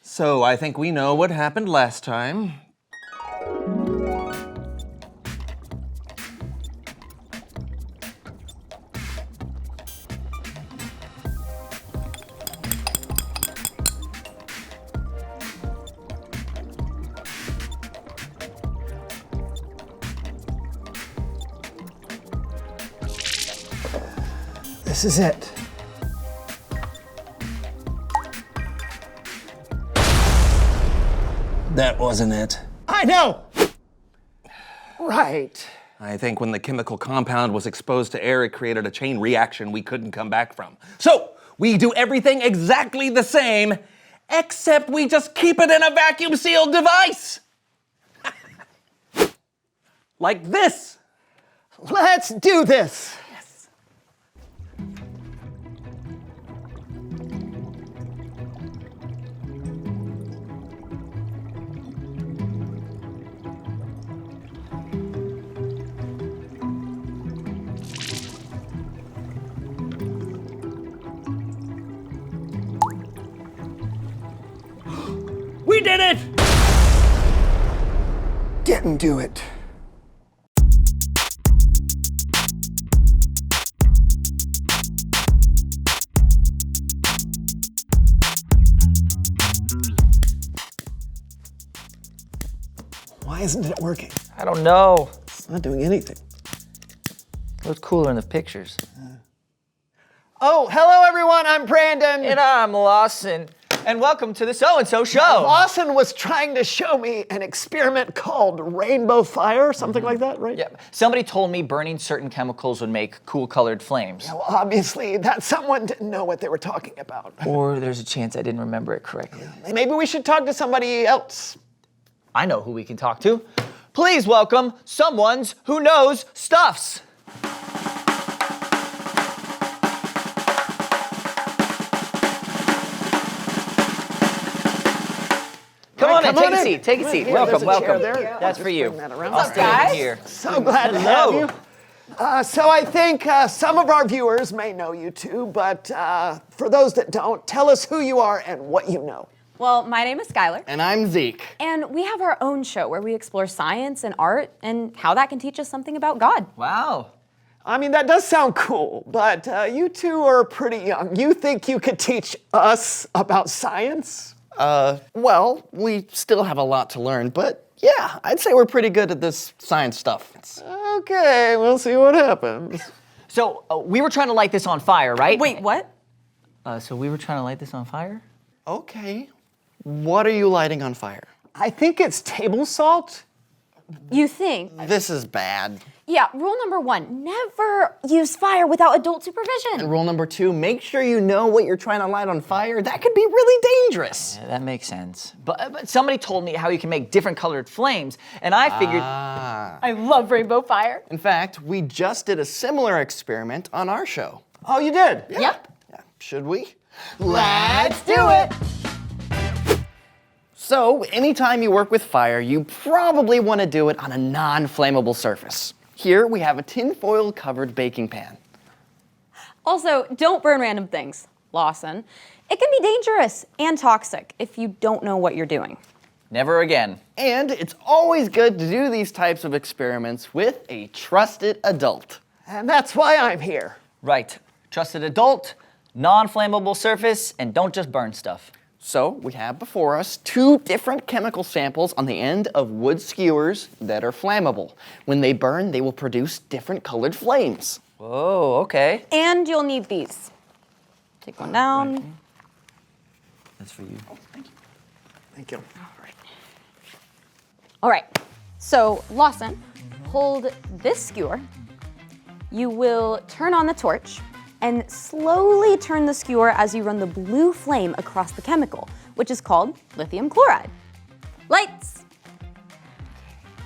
So I think we know what happened last time. This is it. That wasn't it. I know! Right. I think when the chemical compound was exposed to air, it created a chain reaction we couldn't come back from. So, we do everything exactly the same, except we just keep it in a vacuum-sealed device. Like this. Let's do this. Yes. We did it! Didn't do it. Why isn't it working? I don't know. It's not doing anything. It looks cooler in the pictures. Oh, hello everyone, I'm Brandon. And I'm Lawson. And welcome to the SoAndSo show. Lawson was trying to show me an experiment called rainbow fire, something like that, right? Yeah. Somebody told me burning certain chemicals would make cool colored flames. Well, obviously, that someone didn't know what they were talking about. Or there's a chance I didn't remember it correctly. Maybe we should talk to somebody else. I know who we can talk to. Please welcome someone's who knows stuffs. Come on in, take a seat, take a seat. Here, Welcome, there's a chair welcome. there. That's for you. Bring that around. I'll stay in here. So glad to have you. So I think some of our viewers may know you two, but for those that don't, tell us who you are and what you know. Well, my name is Skylar. And I'm Zeke. And we have our own show where we explore science and art and how that can teach us something about God. Wow. I mean, that does sound cool, but you two are pretty young. You think you could teach us about science? Well, we still have a lot to learn, but yeah, I'd say we're pretty good at this science stuff. Okay, we'll see what happens. So we were trying to light this on fire, right? Wait, what? So we were trying to light this on fire? Okay. What are you lighting on fire? I think it's table salt. You think? This is bad. Yeah, rule number 1, never use fire without adult supervision. And rule number 2, make sure you know what you're trying to light on fire. That could be really dangerous. Yeah, that makes sense. But somebody told me how you can make different colored flames, and I figured... I love rainbow fire. In fact, we just did a similar experiment on our show. Oh, you did? Yep. Yeah. Should we? Let's do it. So, anytime you work with fire, you probably want to do it on a non-flammable surface. Here we have a tinfoil covered baking pan. Also, don't burn random things, Lawson. It can be dangerous and toxic if you don't know what you're doing. Never again. And it's always good to do these types of experiments with a trusted adult. And that's why I'm here. Right. Trusted adult, non-flammable surface, and don't just burn stuff. So we have before us 2 different chemical samples on the end of wood skewers that are flammable. When they burn, they will produce different colored flames. Whoa, okay. And you'll need these. Take one down. That's for you. Thank you. All right, so Lawson, hold this skewer. You will turn on the torch and slowly turn the skewer as you run the blue flame across the chemical, which is called lithium chloride. Lights!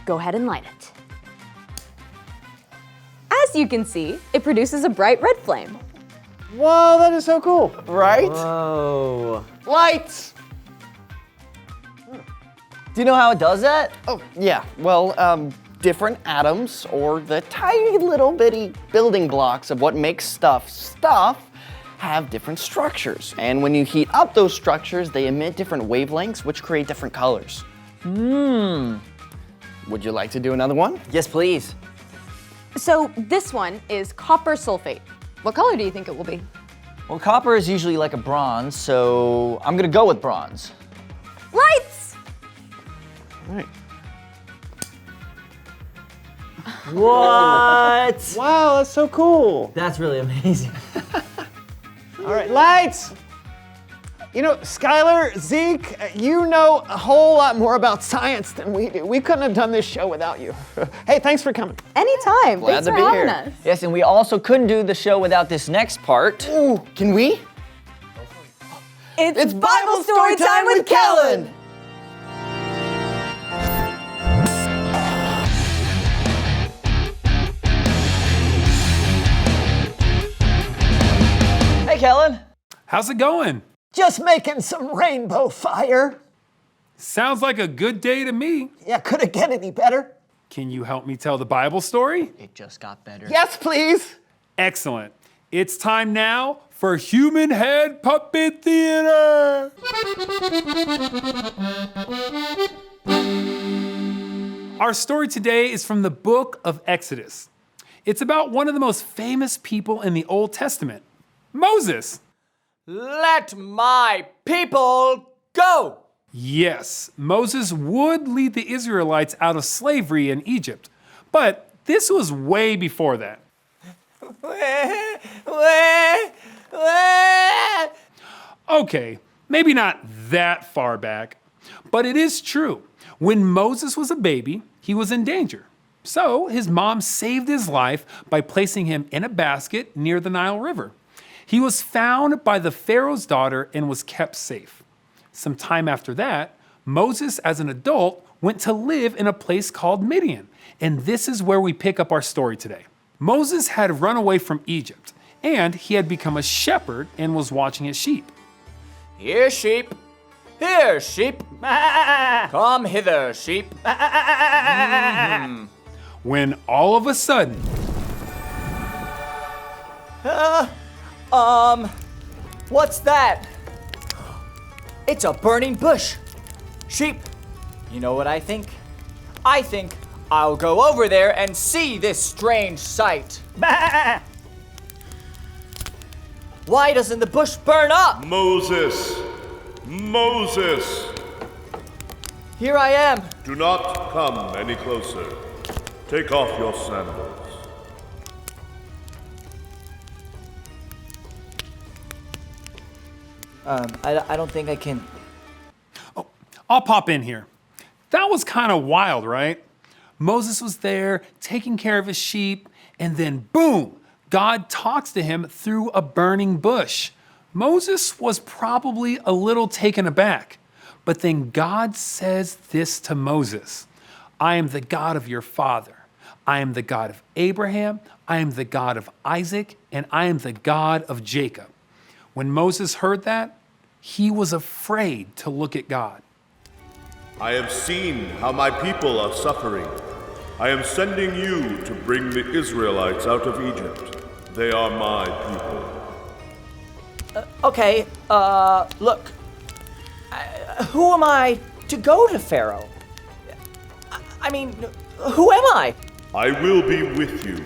Go ahead and light it. As you can see, it produces a bright red flame. Whoa, that is so cool. Right? Whoa. Lights! Do you know how it does that? Oh, yeah. Well, different atoms, or the tiny little bitty building blocks of what makes stuff, have different structures. And when you heat up those structures, they emit different wavelengths, which create different colors. Would you like to do another one? Yes, please. So this one is copper sulfate. What color do you think it will be? Well, copper is usually like a bronze, so I'm gonna go with bronze. Lights! All right. What? Wow, that's so cool. That's really amazing. All right, lights. You know, Skylar, Zeke, you know a whole lot more about science than we do. We couldn't have done this show without you. Hey, thanks for coming. Anytime. Glad Thanks to for be having here. us. Yes, and we also couldn't do the show without this next part. Ooh, can we? It's Bible story time with Kellen. Hey, Kellen. How's it going? Just making some rainbow fire. Sounds like a good day to me. Yeah, could it get any better? Can you help me tell the Bible story? It just got better. Yes, please. Excellent. It's time now for Human Head Puppet Theater. Our story today is from the book of Exodus. It's about one of the most famous people in the Old Testament, Moses. Let my people go. Yes, Moses would lead the Israelites out of slavery in Egypt, but this was way before that. Okay, maybe not that far back, but it is true. When Moses was a baby, he was in danger. So his mom saved his life by placing him in a basket near the Nile River. He was found by the Pharaoh's daughter and was kept safe. Some time after that, Moses, as an adult, went to live in a place called Midian. And this is where we pick up our story today. Moses had run away from Egypt, and he had become a shepherd and was watching his sheep. Here, sheep. Here, sheep. Come hither, sheep. When all of a sudden, What's that? It's a burning bush. Sheep, you know what I think? I think I'll go over there and see this strange sight. Why doesn't the bush burn up? Moses! Moses! Here I am. Do not come any closer. Take off your sandals. I don't think I can. I'll pop in here. That was kind of wild, right? Moses was there taking care of his sheep, and then boom, God talks to him through a burning bush. Moses was probably a little taken aback, but then God says this to Moses: I am the God of your father. I am the God of Abraham. I am the God of Isaac, and I am the God of Jacob. When Moses heard that, he was afraid to look at God. I have seen how my people are suffering. I am sending you to bring the Israelites out of Egypt. They are my people. Okay, look. Who am I to go to Pharaoh? I mean, who am I? I will be with you.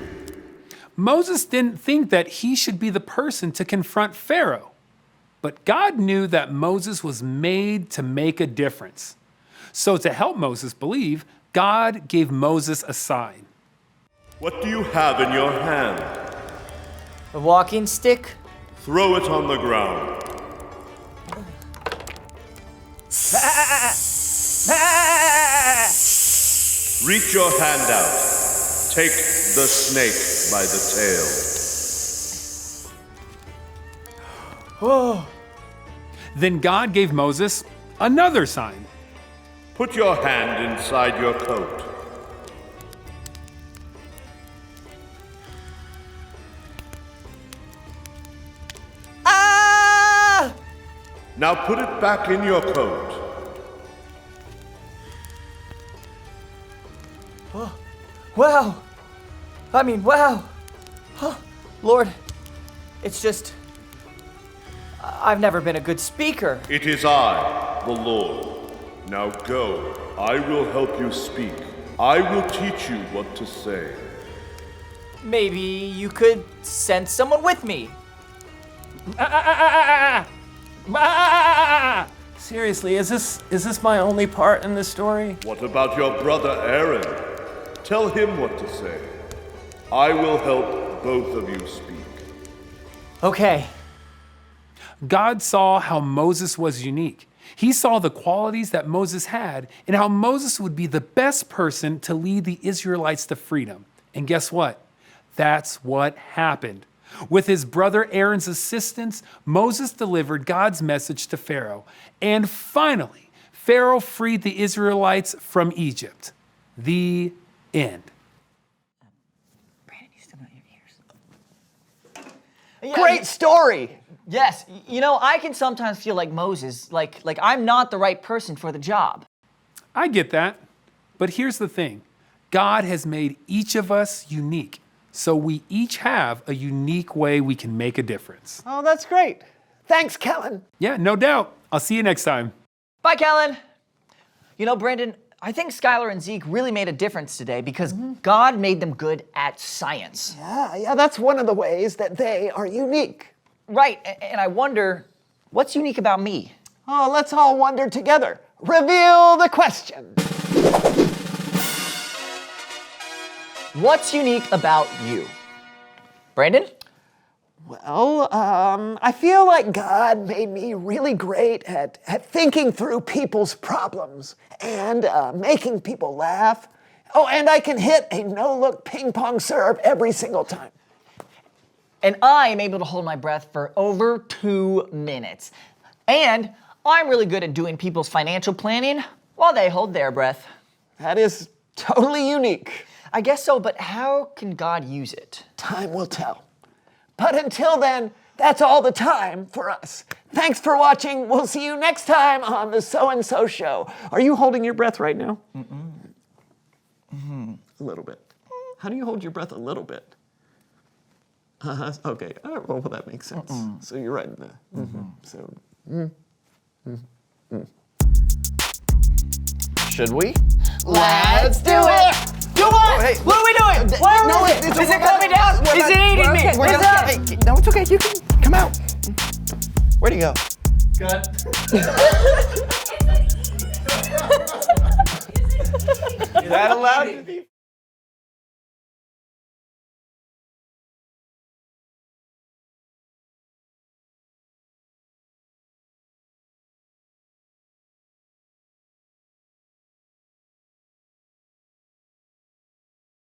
Moses didn't think that he should be the person to confront Pharaoh, but God knew that Moses was made to make a difference. So to help Moses believe, God gave Moses a sign. What do you have in your hand? A walking stick? Throw it on the ground. Reach your hand out. Take the snake by the tail. Then God gave Moses another sign. Put your hand inside your coat. Ah! Now put it back in your coat. Wow. I mean, wow. Huh. Lord, it's just I've never been a good speaker. It is I, the Lord. Now go. I will help you speak. I will teach you what to say. Maybe you could send someone with me. Seriously, is this my only part in this story? What about your brother Aaron? Tell him what to say. I will help both of you speak. Okay. God saw how Moses was unique. He saw the qualities that Moses had and how Moses would be the best person to lead the Israelites to freedom. And guess what? That's what happened. With his brother Aaron's assistance, Moses delivered God's message to Pharaoh. And finally, Pharaoh freed the Israelites from Egypt. The end. Brandon, you still got your ears. Great story. Yes, you know, I can sometimes feel like Moses, like I'm not the right person for the job. I get that. But here's the thing. God has made each of us unique. So we each have a unique way we can make a difference. Oh, that's great. Thanks, Kellen. Yeah, no doubt. I'll see you next time. Bye, Kellen. You know, Brandon, I think Skylar and Zeke really made a difference today because God made them good at science. Yeah, that's one of the ways that they are unique. Right, and I wonder, what's unique about me? Oh, let's all wonder together. Reveal the question. What's unique about you? Brandon? Well, I feel like God made me really great at thinking through people's problems and making people laugh. Oh, and I can hit a no-look ping pong serve every single time. And I am able to hold my breath for over 2 minutes. And I'm really good at doing people's financial planning while they hold their breath. That is totally unique. I guess so, but how can God use it? Time will tell. But until then, that's all the time for us. Thanks for watching. We'll see you next time on the SoAndSo Show. Are you holding your breath right now? A little bit. How do you hold your breath a little bit? Okay. All right, well, that makes sense. So you're right in the. Should we? Let's do it! Do what? hey, what are we doing? What no, are we it's- Is it coming down? Is it eating me? We're What's gonna- up? hey, no, it's okay. You can come out. Where'd he go? Is that allowed to be?